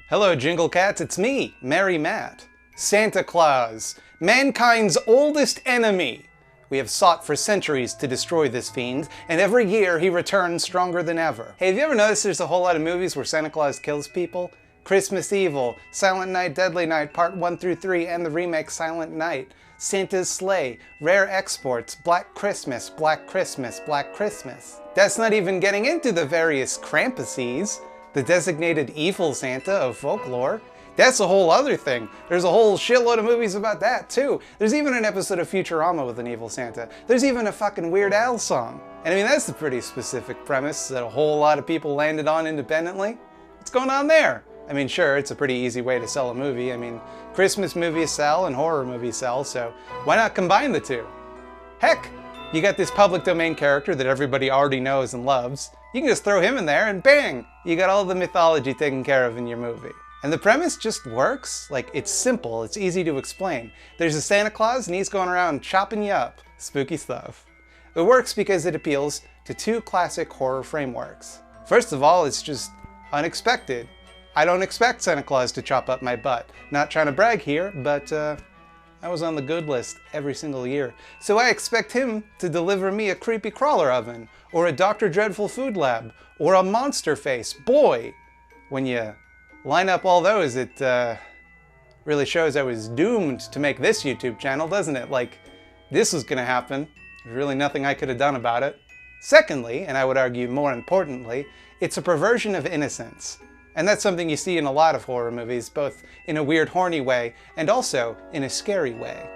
Hello, Jingle Cats, it's me, Merry Matt. Santa Claus, mankind's oldest enemy. We have sought for centuries to destroy this fiend, and every year he returns stronger than ever. Hey, have you ever noticed there's a whole lot of movies where Santa Claus kills people? Christmas Evil, Silent Night, Deadly Night, Part 1 through 3, and the remake Silent Night, Santa's Sleigh, Rare Exports, Black Christmas, Black Christmas, Black Christmas. That's not even getting into the various Krampuses, the designated evil Santa of folklore. That's a whole other thing. There's a whole shitload of movies about that too. There's even an episode of Futurama with an evil Santa. There's even a fucking Weird Al song. And I mean, that's a pretty specific premise that a whole lot of people landed on independently. What's going on there? I mean, sure, it's a pretty easy way to sell a movie. I mean, Christmas movies sell and horror movies sell, so why not combine the two? Heck, you got this public domain character that everybody already knows and loves. You can just throw him in there and bang! You got all the mythology taken care of in your movie. And the premise just works. Like, it's simple, it's easy to explain. There's a Santa Claus and he's going around chopping you up. Spooky stuff. It works because it appeals to two classic horror frameworks. First of all, it's just unexpected. I don't expect Santa Claus to chop up my butt. Not trying to brag here, but I was on the good list every single year. So I expect him to deliver me a creepy crawler oven, or a Dr. Dreadful food lab, or a monster face. Boy, when you line up all those, it really shows I was doomed to make this YouTube channel, doesn't it? Like, this was gonna happen. There's really nothing I could have done about it. Secondly, and I would argue more importantly, it's a perversion of innocence. And that's something you see in a lot of horror movies, both in a weird, horny way and also in a scary way.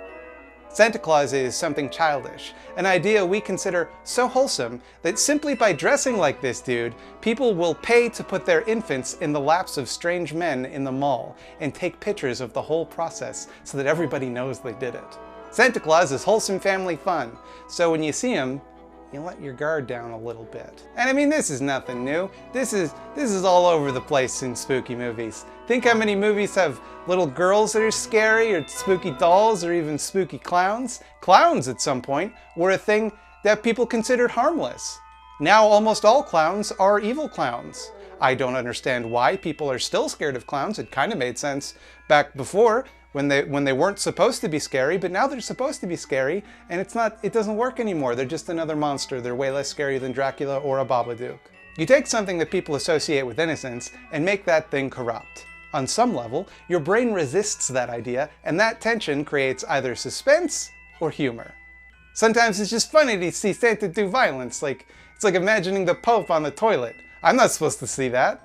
Santa Claus is something childish, an idea we consider so wholesome that simply by dressing like this dude, people will pay to put their infants in the laps of strange men in the mall and take pictures of the whole process so that everybody knows they did it. Santa Claus is wholesome family fun, so when you see him, you let your guard down a little bit. And I mean, this is nothing new. This is all over the place in spooky movies. Think how many movies have little girls that are scary, or spooky dolls, or even spooky clowns. Clowns, at some point, were a thing that people considered harmless. Now almost all clowns are evil clowns. I don't understand why people are still scared of clowns. It kind of made sense back before, when they weren't supposed to be scary, but now they're supposed to be scary, and it doesn't work anymore. They're just another monster. They're way less scary than Dracula or a Babadook. You take something that people associate with innocence and make that thing corrupt. On some level, your brain resists that idea, and that tension creates either suspense or humor. Sometimes it's just funny to see Santa do violence, it's like imagining the Pope on the toilet. I'm not supposed to see that.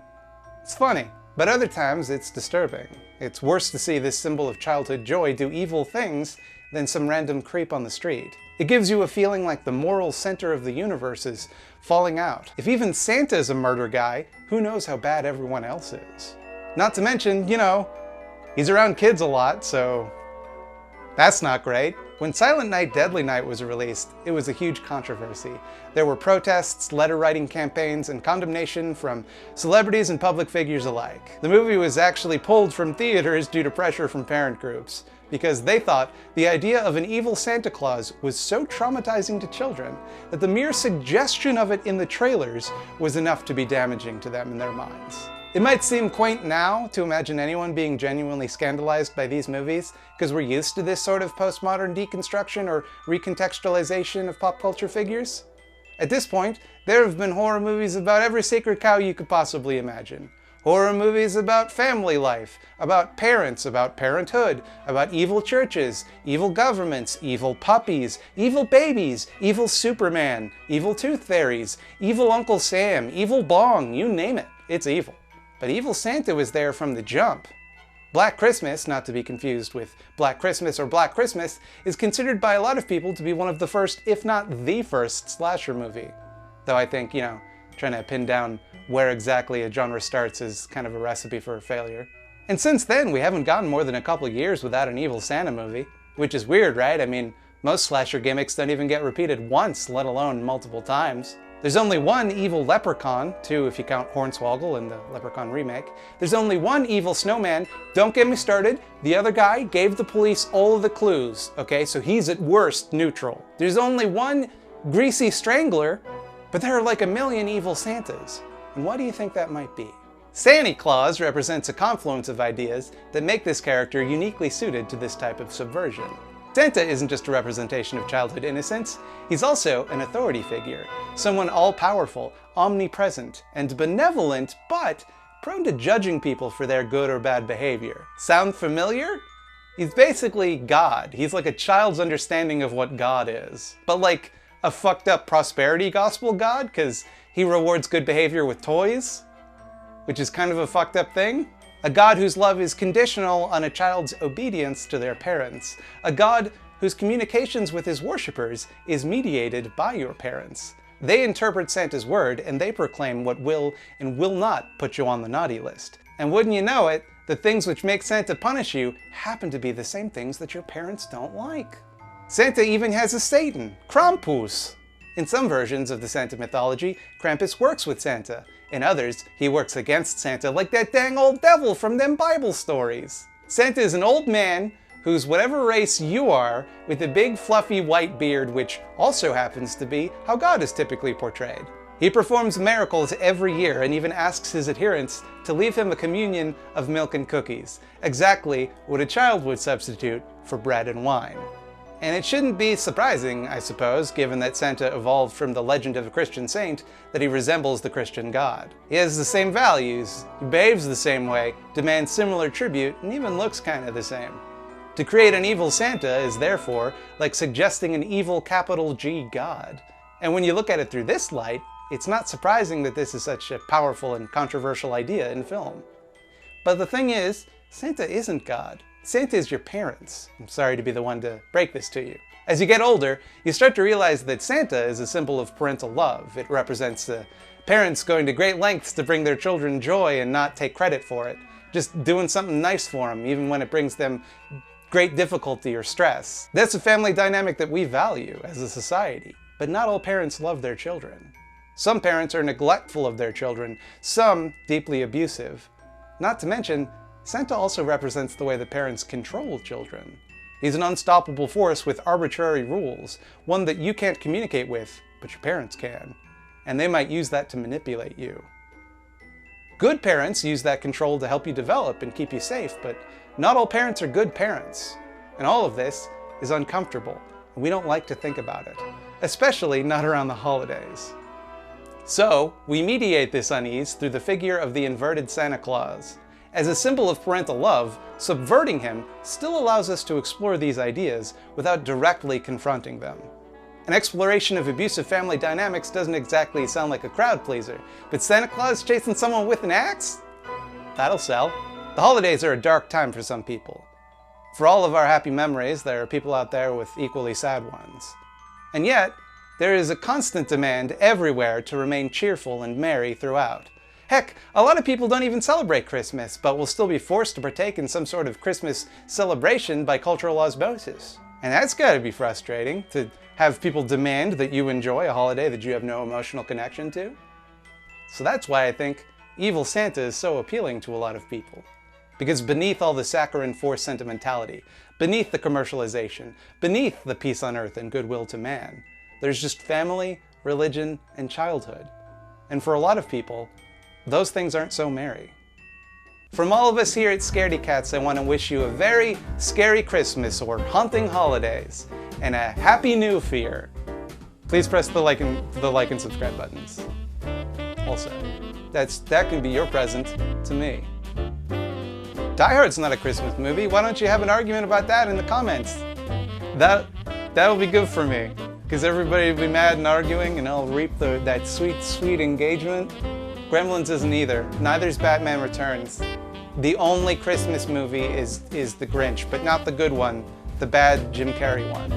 It's funny. But other times it's disturbing. It's worse to see this symbol of childhood joy do evil things than some random creep on the street. It gives you a feeling like the moral center of the universe is falling out. If even Santa's a murder guy, who knows how bad everyone else is? Not to mention, you know, he's around kids a lot, so that's not great. When Silent Night, Deadly Night was released, it was a huge controversy. There were protests, letter-writing campaigns, and condemnation from celebrities and public figures alike. The movie was actually pulled from theaters due to pressure from parent groups, because they thought the idea of an evil Santa Claus was so traumatizing to children that the mere suggestion of it in the trailers was enough to be damaging to them in their minds. It might seem quaint now to imagine anyone being genuinely scandalized by these movies, because we're used to this sort of postmodern deconstruction or recontextualization of pop culture figures. At this point, there have been horror movies about every sacred cow you could possibly imagine. Horror movies about family life, about parents, about parenthood, about evil churches, evil governments, evil puppies, evil babies, evil Superman, evil tooth fairies, evil Uncle Sam, evil Bong, you name it, it's evil. But evil Santa was there from the jump. Black Christmas, not to be confused with Black Christmas or Black Christmas, is considered by a lot of people to be one of the first, if not the first, slasher movie. Though I think, you know, trying to pin down where exactly a genre starts is kind of a recipe for failure. And since then, we haven't gotten more than a couple years without an evil Santa movie. Which is weird, right? I mean, most slasher gimmicks don't even get repeated once, let alone multiple times. There's only one evil leprechaun, two if you count Hornswoggle in the Leprechaun remake. There's only one evil snowman. Don't get me started. The other guy gave the police all of the clues, okay? So he's at worst neutral. There's only one greasy strangler, but there are like a million evil Santas. And why do you think that might be? Santa Claus represents a confluence of ideas that make this character uniquely suited to this type of subversion. Santa isn't just a representation of childhood innocence, he's also an authority figure, someone all-powerful, omnipresent, and benevolent, but prone to judging people for their good or bad behavior. Sound familiar? He's basically God. He's like a child's understanding of what God is. But like a fucked up prosperity gospel God, because he rewards good behavior with toys, which is kind of a fucked up thing. A God whose love is conditional on a child's obedience to their parents. A God whose communications with his worshippers is mediated by your parents. They interpret Santa's word and they proclaim what will and will not put you on the naughty list. And wouldn't you know it, the things which make Santa punish you happen to be the same things that your parents don't like. Santa even has a Satan, Krampus. In some versions of the Santa mythology, Krampus works with Santa. In others, he works against Santa like that dang old devil from them Bible stories. Santa is an old man who's whatever race you are, with a big fluffy white beard, which also happens to be how God is typically portrayed. He performs miracles every year and even asks his adherents to leave him a communion of milk and cookies, exactly what a child would substitute for bread and wine. And it shouldn't be surprising, I suppose, given that Santa evolved from the legend of a Christian saint, that he resembles the Christian God. He has the same values, he behaves the same way, demands similar tribute, and even looks kind of the same. To create an evil Santa is therefore like suggesting an evil capital G God. And when you look at it through this light, it's not surprising that this is such a powerful and controversial idea in film. But the thing is, Santa isn't God. Santa is your parents. I'm sorry to be the one to break this to you. As you get older, you start to realize that Santa is a symbol of parental love. It represents the parents going to great lengths to bring their children joy and not take credit for it. Just doing something nice for them, even when it brings them great difficulty or stress. That's a family dynamic that we value as a society. But not all parents love their children. Some parents are neglectful of their children, some deeply abusive. Not to mention, Santa also represents the way the parents control children. He's an unstoppable force with arbitrary rules, one that you can't communicate with, but your parents can. And they might use that to manipulate you. Good parents use that control to help you develop and keep you safe, but not all parents are good parents. And all of this is uncomfortable, and we don't like to think about it, especially not around the holidays. So, we mediate this unease through the figure of the inverted Santa Claus. As a symbol of parental love, subverting him still allows us to explore these ideas without directly confronting them. An exploration of abusive family dynamics doesn't exactly sound like a crowd pleaser, but Santa Claus chasing someone with an axe? That'll sell. The holidays are a dark time for some people. For all of our happy memories, there are people out there with equally sad ones. And yet, there is a constant demand everywhere to remain cheerful and merry throughout. Heck, a lot of people don't even celebrate Christmas, but will still be forced to partake in some sort of Christmas celebration by cultural osmosis. And that's gotta be frustrating, to have people demand that you enjoy a holiday that you have no emotional connection to. So that's why I think Evil Santa is so appealing to a lot of people. Because beneath all the saccharine forced sentimentality, beneath the commercialization, beneath the peace on earth and goodwill to man, there's just family, religion, and childhood. And for a lot of people, those things aren't so merry. From all of us here at Scaredy Cats, I want to wish you a very scary Christmas or haunting holidays, and a happy new fear. Please press the like and subscribe buttons. Also, that can be your present to me. Die Hard's not a Christmas movie. Why don't you have an argument about that in the comments? That'll be good for me, because everybody will be mad and arguing, and I'll reap that sweet, sweet engagement. Gremlins isn't either. Neither's Batman Returns. The only Christmas movie is The Grinch, but not the good one, the bad Jim Carrey one.